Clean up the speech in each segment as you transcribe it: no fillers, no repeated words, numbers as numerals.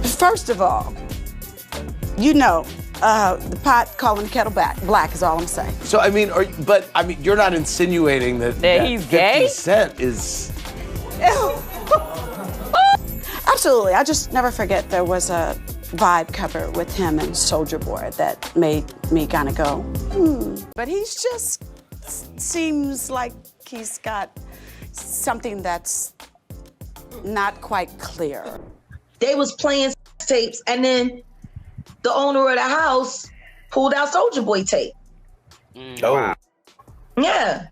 First of all, you know, the pot calling the kettle black is all I'm saying. So, I mean, you're not insinuating that he's 50 gay? Cent is... Absolutely. I just never forget there was a Vibe cover with him and Soulja Boy that made me kind of go, But he's just seems like he's got something that's not quite clear. They was playing tapes, and then the owner of the house pulled out Soulja Boy tape. Oh. Yeah.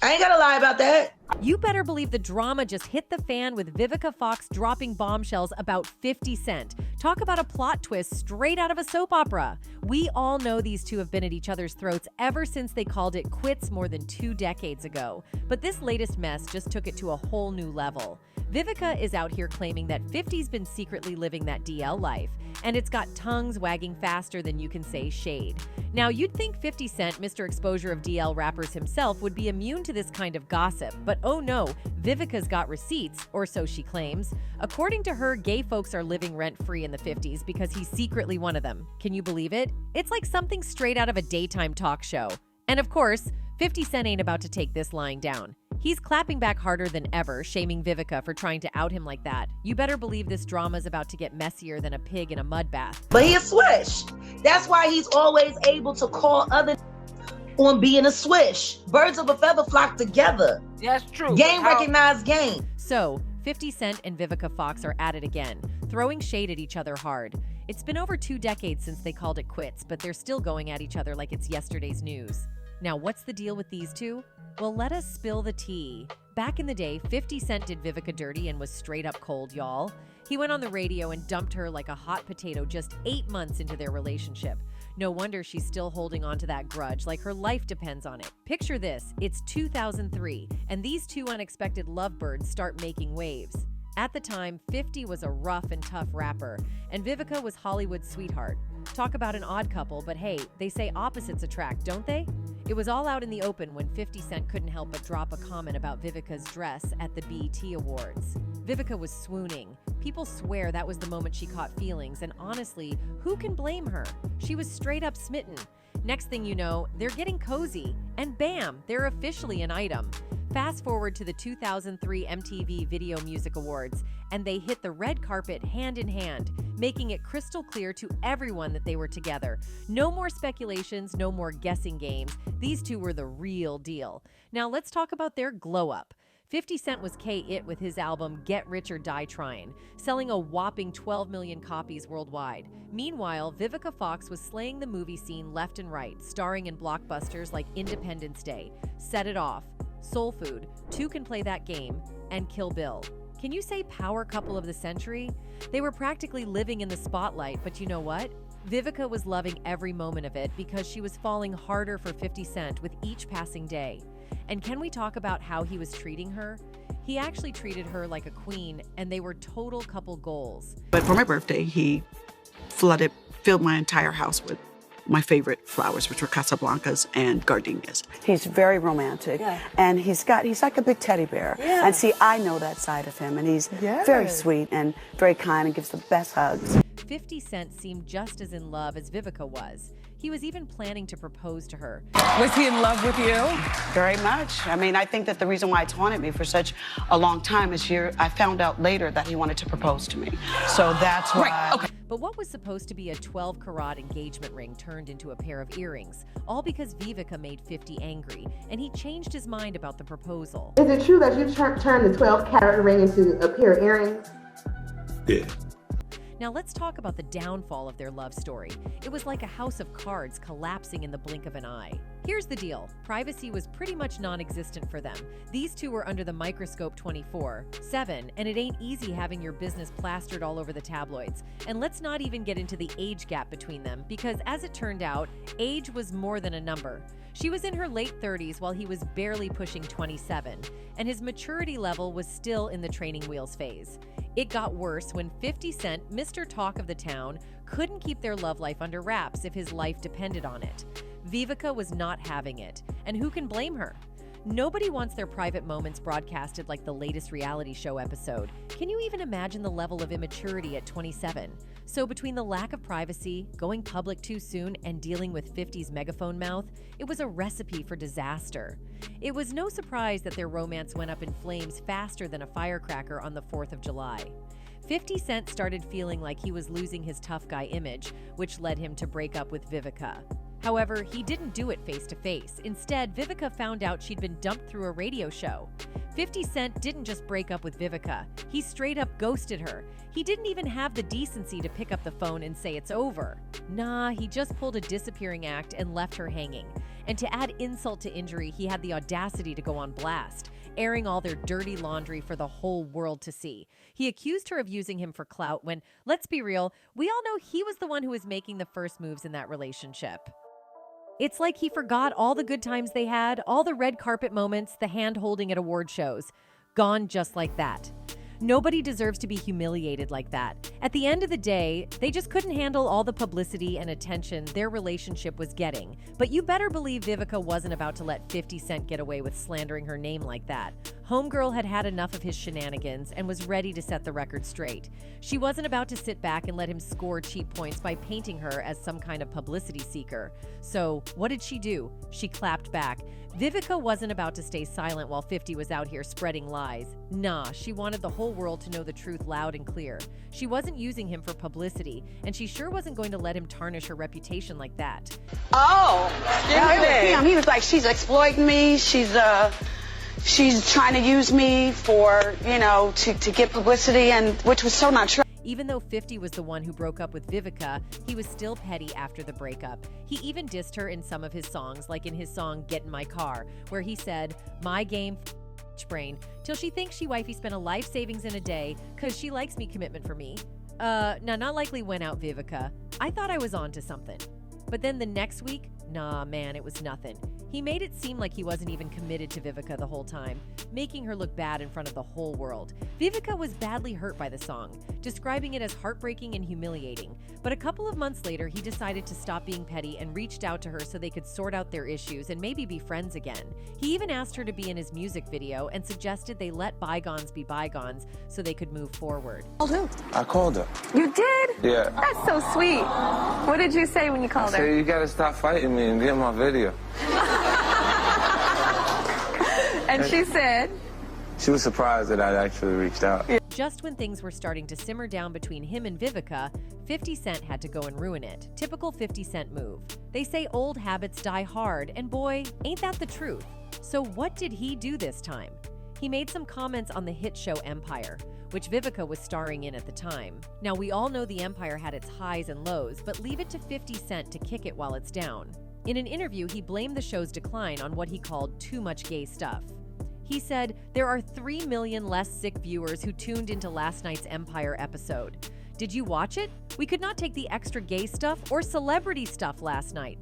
I ain't gotta lie about that. You better believe the drama just hit the fan with Vivica Fox dropping bombshells about 50 Cent. Talk about a plot twist straight out of a soap opera. We all know these two have been at each other's throats ever since they called it quits more than 2 decades ago. But this latest mess just took it to a whole new level. Vivica is out here claiming that 50's been secretly living that DL life, and it's got tongues wagging faster than you can say shade. Now, you'd think 50 Cent, Mr. Exposure of DL rappers himself, would be immune to this kind of gossip, but oh no, Vivica's got receipts, or so she claims. According to her, gay folks are living rent-free in the 50s because he's secretly one of them. Can you believe it? It's like something straight out of a daytime talk show. And of course, 50 Cent ain't about to take this lying down. He's clapping back harder than ever, shaming Vivica for trying to out him like that. You better believe this drama's about to get messier than a pig in a mud bath. But he a swish. That's why he's always able to call other on being a swish. Birds of a feather flock together. That's true. Game recognized game. So, 50 Cent and Vivica Fox are at it again, throwing shade at each other hard. It's been over 2 decades since they called it quits, but they're still going at each other like it's yesterday's news. Now, what's the deal with these two? Well, let us spill the tea. Back in the day, 50 Cent did Vivica dirty and was straight up cold, y'all. He went on the radio and dumped her like a hot potato just 8 months into their relationship. No wonder she's still holding on to that grudge, like her life depends on it. Picture this, it's 2003, and these two unexpected lovebirds start making waves. At the time, 50 was a rough and tough rapper, and Vivica was Hollywood's sweetheart. Talk about an odd couple, but hey, they say opposites attract, don't they? It was all out in the open when 50 Cent couldn't help but drop a comment about Vivica's dress at the BET Awards. Vivica was swooning. People swear that was the moment she caught feelings, and honestly, who can blame her? She was straight up smitten. Next thing you know, they're getting cozy, and bam, they're officially an item. Fast forward to the 2003 MTV Video Music Awards, and they hit the red carpet hand in hand, making it crystal clear to everyone that they were together. No more speculations, no more guessing games. These two were the real deal. Now let's talk about their glow up. 50 Cent was K-It with his album Get Rich or Die Tryin', selling a whopping 12 million copies worldwide. Meanwhile, Vivica Fox was slaying the movie scene left and right, starring in blockbusters like Independence Day, Set It Off, Soul Food, Two Can Play That Game, and Kill Bill. Can you say power couple of the century? They were practically living in the spotlight, but you know what? Vivica was loving every moment of it because she was falling harder for 50 Cent with each passing day. And can we talk about how he was treating her? He actually treated her like a queen, and they were total couple goals. But for my birthday, he filled my entire house with my favorite flowers, which were Casablancas and gardenias. He's very romantic, and he's like a big teddy bear. Yeah. And see, I know that side of him, and he's very sweet and very kind and gives the best hugs. 50 Cent seemed just as in love as Vivica was. He was even planning to propose to her. Was he in love with you? Very much. I mean, I think that the reason why it's haunted me for such a long time is I found out later that he wanted to propose to me. So that's why. Right, okay. But what was supposed to be a 12-carat engagement ring turned into a pair of earrings, all because Vivica made 50 angry, and he changed his mind about the proposal. Is it true that you turned the 12-carat ring into a pair of earrings? Yeah. Now let's talk about the downfall of their love story. It was like a house of cards collapsing in the blink of an eye. Here's the deal. Privacy was pretty much non-existent for them. These two were under the microscope 24/7, and it ain't easy having your business plastered all over the tabloids. And let's not even get into the age gap between them, because as it turned out, age was more than a number. She was in her late 30s while he was barely pushing 27, and his maturity level was still in the training wheels phase. It got worse when 50 Cent, Mr. Talk of the Town, couldn't keep their love life under wraps if his life depended on it. Vivica was not having it, and who can blame her? Nobody wants their private moments broadcasted like the latest reality show episode. Can you even imagine the level of immaturity at 27? So between the lack of privacy, going public too soon, and dealing with 50's megaphone mouth, it was a recipe for disaster. It was no surprise that their romance went up in flames faster than a firecracker on the 4th of July. 50 Cent started feeling like he was losing his tough guy image, which led him to break up with Vivica. However, he didn't do it face-to-face. Instead, Vivica found out she'd been dumped through a radio show. 50 Cent didn't just break up with Vivica, he straight up ghosted her. He didn't even have the decency to pick up the phone and say it's over. Nah, he just pulled a disappearing act and left her hanging. And to add insult to injury, he had the audacity to go on blast, airing all their dirty laundry for the whole world to see. He accused her of using him for clout when, let's be real, we all know he was the one who was making the first moves in that relationship. It's like he forgot all the good times they had, all the red carpet moments, the hand-holding at award shows. Gone just like that. Nobody deserves to be humiliated like that. At the end of the day, they just couldn't handle all the publicity and attention their relationship was getting. But you better believe Vivica wasn't about to let 50 Cent get away with slandering her name like that. Homegirl had had enough of his shenanigans and was ready to set the record straight. She wasn't about to sit back and let him score cheap points by painting her as some kind of publicity seeker. So, what did she do? She clapped back. Vivica wasn't about to stay silent while 50 was out here spreading lies. Nah, she wanted the whole world to know the truth loud and clear. She wasn't using him for publicity, and she sure wasn't going to let him tarnish her reputation like that. Oh, yeah, it was him. He was like, she's exploiting me. She's trying to use me for, to get publicity, and which was so not true. Even though 50 was the one who broke up with Vivica, he was still petty after the breakup. He even dissed her in some of his songs, like in his song Get in My Car, where he said, my game brain, till she thinks she wifey spent a life savings in a day, cause she likes me commitment for me. Now not likely went out Vivica. I thought I was onto something. But then the next week, nah man, it was nothing. He made it seem like he wasn't even committed to Vivica the whole time, making her look bad in front of the whole world. Vivica was badly hurt by the song, describing it as heartbreaking and humiliating. But a couple of months later, he decided to stop being petty and reached out to her so they could sort out their issues and maybe be friends again. He even asked her to be in his music video and suggested they let bygones be bygones so they could move forward. I called her. You did? Yeah. That's so sweet. What did you say when you called her? I said, you gotta stop fighting me and get my video. And she said? She was surprised that I'd actually reached out. Just when things were starting to simmer down between him and Vivica, 50 Cent had to go and ruin it. Typical 50 Cent move. They say old habits die hard, and boy, ain't that the truth. So what did he do this time? He made some comments on the hit show Empire, which Vivica was starring in at the time. Now, we all know the Empire had its highs and lows, but leave it to 50 Cent to kick it while it's down. In an interview, he blamed the show's decline on what he called too much gay stuff. He said, there are 3 million less sick viewers who tuned into last night's Empire episode. Did you watch it? We could not take the extra gay stuff or celebrity stuff last night.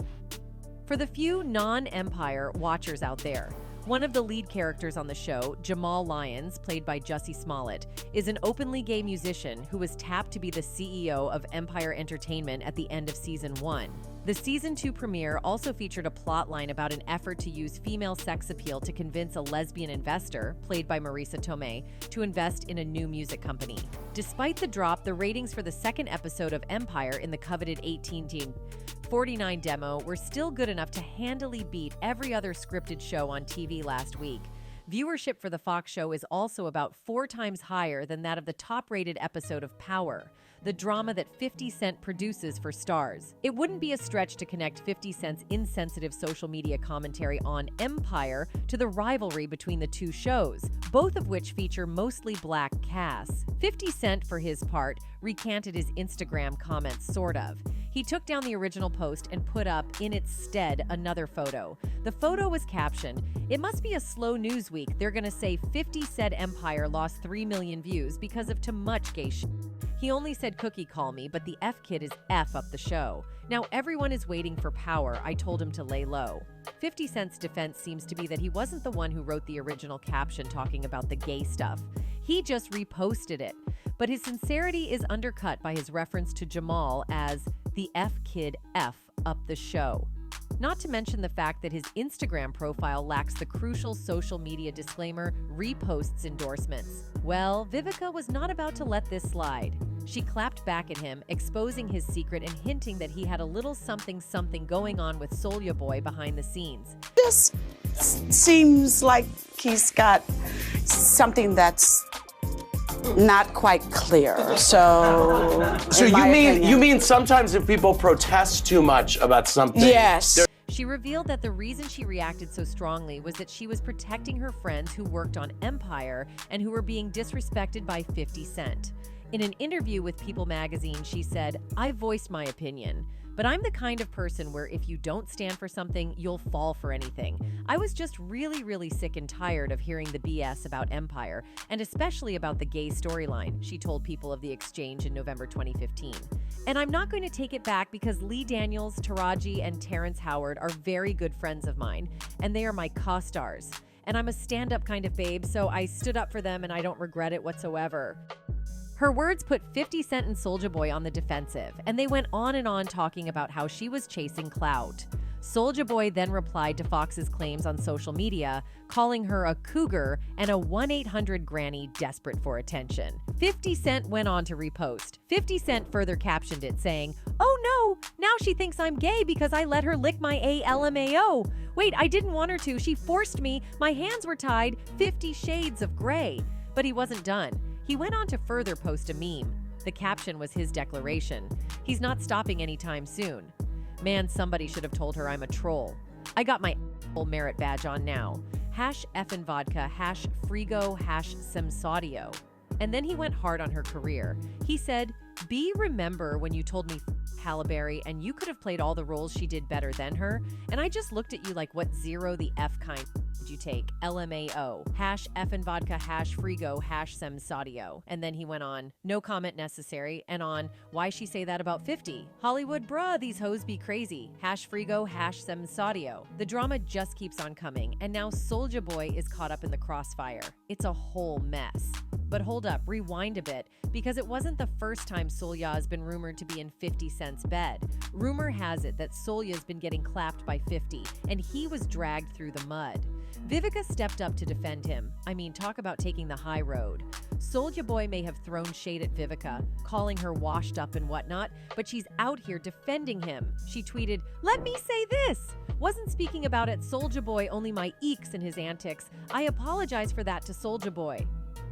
For the few non-Empire watchers out there, one of the lead characters on the show, Jamal Lyons, played by Jussie Smollett, is an openly gay musician who was tapped to be the CEO of Empire Entertainment at the end of Season 1. The Season 2 premiere also featured a plotline about an effort to use female sex appeal to convince a lesbian investor, played by Marisa Tomei, to invest in a new music company. Despite the drop, the ratings for the second episode of Empire in the coveted 18-49 demo were still good enough to handily beat every other scripted show on TV last week. Viewership for the Fox show is also about 4 times higher than that of the top-rated episode of Power, the drama that 50 Cent produces for Starz. It wouldn't be a stretch to connect 50 Cent's insensitive social media commentary on Empire to the rivalry between the two shows, both of which feature mostly black casts. 50 Cent, for his part, recanted his Instagram comments, sort of. He took down the original post and put up, in its stead, another photo. The photo was captioned, "It must be a slow news week. They're gonna say 50 said Empire lost 3 million views because of too much gay shit. He only said cookie call me, but the F kid is F up the show. Now everyone is waiting for Power. I told him to lay low." 50 Cent's defense seems to be that he wasn't the one who wrote the original caption talking about the gay stuff. He just reposted it. But his sincerity is undercut by his reference to Jamal as the F kid F up the show. Not to mention the fact that his Instagram profile lacks the crucial social media disclaimer, reposts endorsements. Well, Vivica was not about to let this slide. She clapped back at him, exposing his secret and hinting that he had a little something going on with Soulja Boy behind the scenes. This seems like he's got something that's not quite clear. So you mean sometimes if people protest too much about something? Yes. She revealed that the reason she reacted so strongly was that she was protecting her friends who worked on Empire and who were being disrespected by 50 Cent. In an interview with People magazine, she said, "I voiced my opinion, but I'm the kind of person where if you don't stand for something, you'll fall for anything. I was just really sick and tired of hearing the BS about Empire, and especially about the gay storyline," she told People of the Exchange in November 2015. "And I'm not going to take it back because Lee Daniels, Taraji, and Terrence Howard are very good friends of mine, and they are my co-stars. And I'm a stand-up kind of babe, so I stood up for them and I don't regret it whatsoever." Her words put 50 Cent and Soulja Boy on the defensive, and they went on and on talking about how she was chasing clout. Soulja Boy then replied to Fox's claims on social media, calling her a cougar and a 1-800-granny desperate for attention. 50 Cent went on to repost. 50 Cent further captioned it, saying, "Oh no, now she thinks I'm gay because I let her lick my LMAO. Wait, I didn't want her to, she forced me, my hands were tied, 50 shades of gray." But he wasn't done. He went on to further post a meme. The caption was his declaration. He's not stopping anytime soon. "Man, somebody should have told her I'm a troll. I got my merit badge on now. #effin' vodka, #frigo, #semsaudio." And then he went hard on her career. He said, "B, remember when you told me Halle Berry and you could have played all the roles she did better than her? And I just looked at you like, what zero the F kind did you take? LMAO, #effin' vodka, #frigo, #semsaudio." And then he went on, "No comment necessary," and on, "Why she say that about 50? Hollywood, bruh, these hoes be crazy. #frigo, #semsaudio." The drama just keeps on coming, and now Soulja Boy is caught up in the crossfire. It's a whole mess. But hold up, rewind a bit, because it wasn't the first time Soulja has been rumored to be in 50 Cent's bed. Rumor has it that Soulja's been getting clapped by 50, and he was dragged through the mud. Vivica stepped up to defend him. I mean, talk about taking the high road. Soulja Boy may have thrown shade at Vivica, calling her washed up and whatnot, but she's out here defending him. She tweeted, "Let me say this. Wasn't speaking about it Soulja Boy, only my eeks and his antics. I apologize for that to Soulja Boy."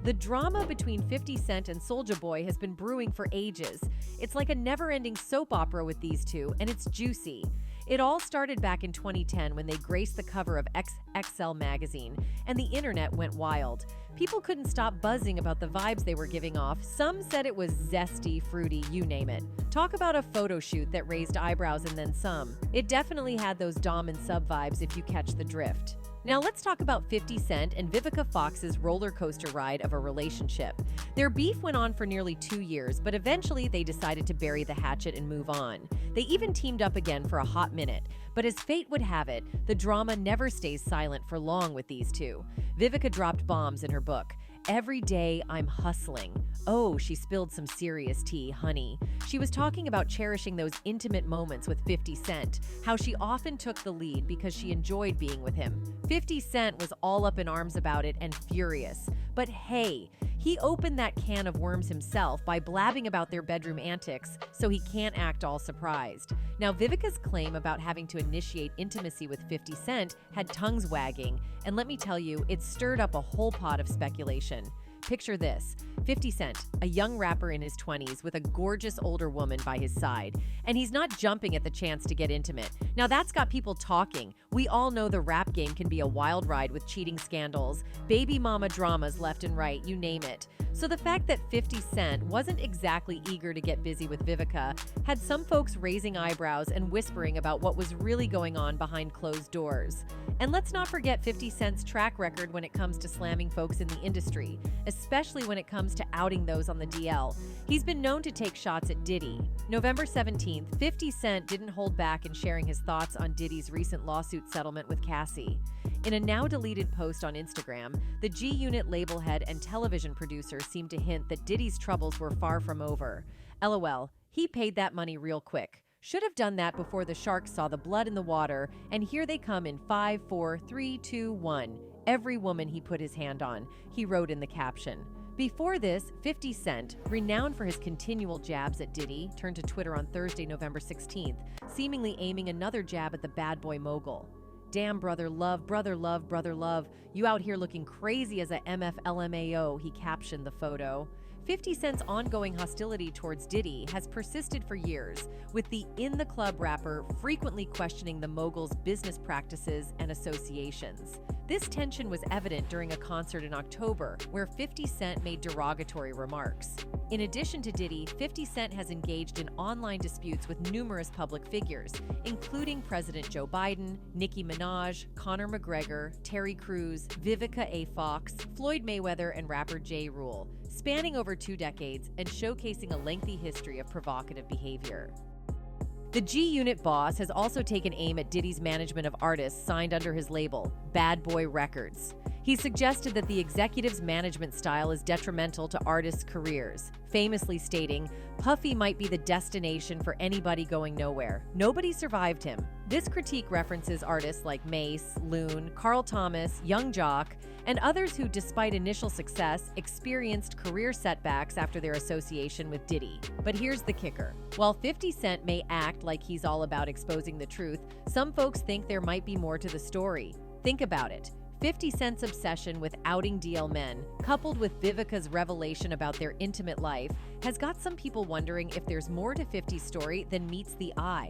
The drama between 50 Cent and Soulja Boy has been brewing for ages. It's like a never-ending soap opera with these two, and it's juicy. It all started back in 2010 when they graced the cover of XXL magazine, and the internet went wild. People couldn't stop buzzing about the vibes they were giving off. Some said it was zesty, fruity, you name it. Talk about a photo shoot that raised eyebrows and then some. It definitely had those dom and sub vibes if you catch the drift. Now let's talk about 50 Cent and Vivica Fox's roller coaster ride of a relationship. Their beef went on for nearly 2 years, but eventually they decided to bury the hatchet and move on. They even teamed up again for a hot minute, but as fate would have it, the drama never stays silent for long with these two. Vivica dropped bombs in her book. "Every day I'm hustling." Oh, she spilled some serious tea, honey. She was talking about cherishing those intimate moments with 50 Cent, how she often took the lead because she enjoyed being with him. 50 Cent was all up in arms about it and furious. But hey, he opened that can of worms himself by blabbing about their bedroom antics, so he can't act all surprised. Now, Vivica's claim about having to initiate intimacy with 50 Cent had tongues wagging, and let me tell you, it stirred up a whole pot of speculation. Picture this, 50 Cent, a young rapper in his 20s with a gorgeous older woman by his side, and he's not jumping at the chance to get intimate. Now that's got people talking. We all know the rap game can be a wild ride with cheating scandals, baby mama dramas left and right, you name it. So the fact that 50 Cent wasn't exactly eager to get busy with Vivica had some folks raising eyebrows and whispering about what was really going on behind closed doors. And let's not forget 50 Cent's track record when it comes to slamming folks in the industry, especially when it comes to outing those on the DL. He's been known to take shots at Diddy. November 17th, 50 Cent didn't hold back in sharing his thoughts on Diddy's recent lawsuit settlement with Cassie. In a now-deleted post on Instagram, the G-Unit label head and television producer seemed to hint that Diddy's troubles were far from over. LOL, he paid that money real quick. Should have done that before the sharks saw the blood in the water, and here they come in 5, 4, 3, 2, 1. Every woman he put his hand on, he wrote in the caption. Before this, 50 Cent, renowned for his continual jabs at Diddy, turned to Twitter on Thursday, November 16th, seemingly aiming another jab at the bad boy mogul. Damn, brother love, brother love, brother love. You out here looking crazy as a MFLMAO, he captioned the photo. 50 Cent's ongoing hostility towards Diddy has persisted for years, with the In the Club rapper frequently questioning the mogul's business practices and associations. This tension was evident during a concert in October, where 50 Cent made derogatory remarks. In addition to Diddy, 50 Cent has engaged in online disputes with numerous public figures, including President Joe Biden, Nicki Minaj, Conor McGregor, Terry Crews, Vivica Fox, Floyd Mayweather, and rapper Ja Rule, spanning over 2 decades and showcasing a lengthy history of provocative behavior. The G-Unit boss has also taken aim at Diddy's management of artists signed under his label, Bad Boy Records. He suggested that the executive's management style is detrimental to artists' careers, famously stating, "Puffy might be the destination for anybody going nowhere. Nobody survived him." This critique references artists like Mace, Loon, Carl Thomas, Young Jock, and others who, despite initial success, experienced career setbacks after their association with Diddy. But here's the kicker. While 50 Cent may act like he's all about exposing the truth, some folks think there might be more to the story. Think about it. 50 Cent's obsession with outing DL men, coupled with Vivica's revelation about their intimate life, has got some people wondering if there's more to 50's story than meets the eye.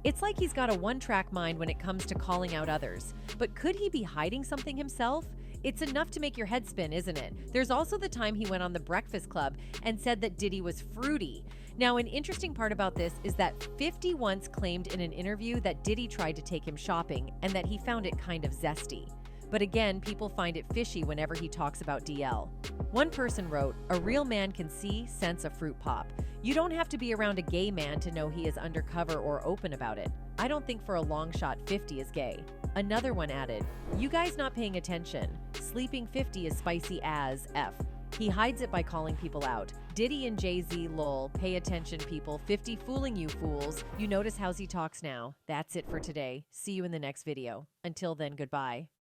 It's like he's got a one-track mind when it comes to calling out others. But could he be hiding something himself? It's enough to make your head spin, isn't it? There's also the time he went on The Breakfast Club and said that Diddy was fruity. Now, an interesting part about this is that 50 once claimed in an interview that Diddy tried to take him shopping and that he found it kind of zesty. But again, people find it fishy whenever he talks about DL. One person wrote, "A real man can see, sense a fruit pop. You don't have to be around a gay man to know he is undercover or open about it. I don't think for a long shot 50 is gay." Another one added, "You guys not paying attention. Sleeping 50 is spicy as F. He hides it by calling people out. Diddy and Jay-Z lol, pay attention people, 50 fooling you fools. You notice how he talks now." That's it for today. See you in the next video. Until then, goodbye.